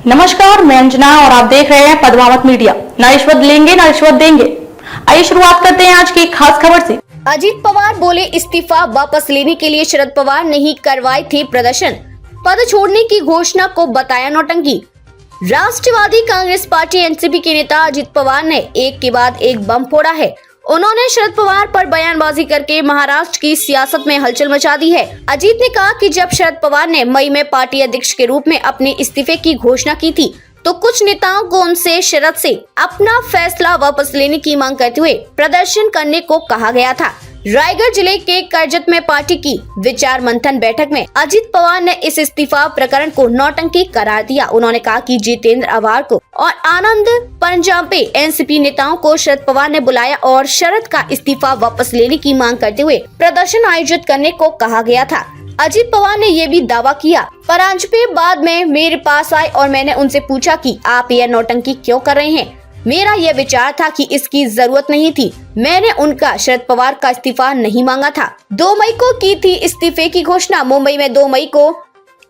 नमस्कार, मैं अंजना और आप देख रहे हैं पद्मावत मीडिया। न रिश्वत लेंगे न रिश्वत देंगे। आइए शुरुआत करते हैं आज की खास खबर से। अजीत पवार बोले इस्तीफा वापस लेने के लिए शरद पवार ने ही करवाए थे प्रदर्शन, पद छोड़ने की घोषणा को बताया नौटंकी। राष्ट्रवादी कांग्रेस पार्टी एनसीपी के नेता अजीत पवार ने एक के बाद एक बम फोड़ा है। उन्होंने शरद पवार पर बयानबाजी करके महाराष्ट्र की सियासत में हलचल मचा दी है। अजीत ने कहा कि जब शरद पवार ने मई में पार्टी अध्यक्ष के रूप में अपने इस्तीफे की घोषणा की थी तो कुछ नेताओं को उनसे शरद से अपना फैसला वापस लेने की मांग करते हुए प्रदर्शन करने को कहा गया था। रायगढ़ जिले के करजत में पार्टी की विचार मंथन बैठक में अजीत पवार ने इस इस्तीफा प्रकरण को नौटंकी करार दिया। उन्होंने कहा कि जितेंद्र आवार को और आनंद पंजाबे एनसीपी नेताओं को शरद पवार ने बुलाया और शरद का इस्तीफा वापस लेने की मांग करते हुए प्रदर्शन आयोजित करने को कहा गया था। अजीत पवार ने ये भी दावा किया, पंजाबे बाद में मेरे पास आए और मैंने उनसे पूछा कि आप यह नौटंकी क्यों कर रहे हैं। मेरा यह विचार था कि इसकी जरूरत नहीं थी। मैंने उनका शरद पवार का इस्तीफा नहीं मांगा था। 2 मई को की थी इस्तीफे की घोषणा। मुंबई में 2 मई को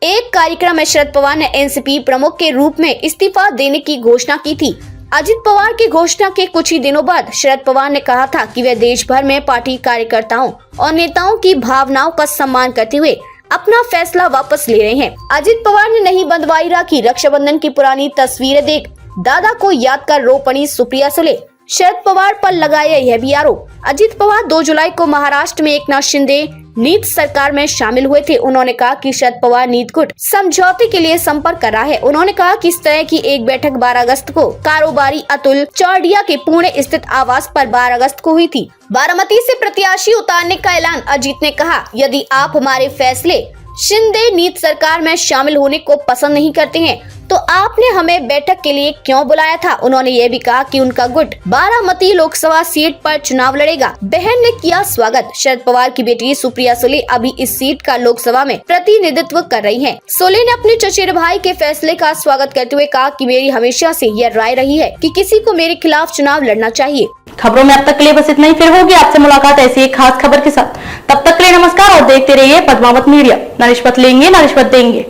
एक कार्यक्रम में शरद पवार ने एनसीपी प्रमुख के रूप में इस्तीफा देने की घोषणा की थी। अजीत पवार की घोषणा के कुछ ही दिनों बाद शरद पवार ने कहा था कि वे देश भर में पार्टी कार्यकर्ताओं और नेताओं की भावनाओं का सम्मान करते हुए अपना फैसला वापस ले रहे हैं। अजीत पवार ने नहीं बंधवाई राखी, रक्षाबंधन की पुरानी तस्वीरें देख दादा को याद कर रो पड़ी सुप्रिया सुले। शरद पवार पर लगाया यह भी आरोप। अजीत पवार 2 जुलाई को महाराष्ट्र में एकनाथ शिंदे नीत सरकार में शामिल हुए थे। उन्होंने कहा कि शरद पवार नीत गुट समझौते के लिए संपर्क कर रहा है। उन्होंने कहा कि इस तरह की एक बैठक 12 अगस्त को कारोबारी अतुल चौड़िया के पुणे स्थित आवास पर 12 अगस्त को हुई थी। बारामती से प्रत्याशी उतारने का ऐलान। अजीत ने कहा, यदि आप हमारे फैसले शिंदे नीत सरकार में शामिल होने को पसंद नहीं करते हैं तो आपने हमें बैठक के लिए क्यों बुलाया था। उन्होंने ये भी कहा कि उनका गुट बारामती लोकसभा सीट पर चुनाव लड़ेगा। बहन ने किया स्वागत। शरद पवार की बेटी सुप्रिया सुले अभी इस सीट का लोकसभा में प्रतिनिधित्व कर रही हैं। सुले ने अपने चचेरे भाई के फैसले का स्वागत करते हुए कहा कि मेरी हमेशा से यह राय रही है कि किसी को मेरे खिलाफ चुनाव लड़ना चाहिए। खबरों में अब तक के लिए बस इतना ही। फिर होगी आपसे मुलाकात ऐसी एक खास खबर के साथ। तब तक के लिए नमस्कार और देखते रहिए पद्मावत मीडिया। न रिश्वत लेंगे न रिश्वत देंगे।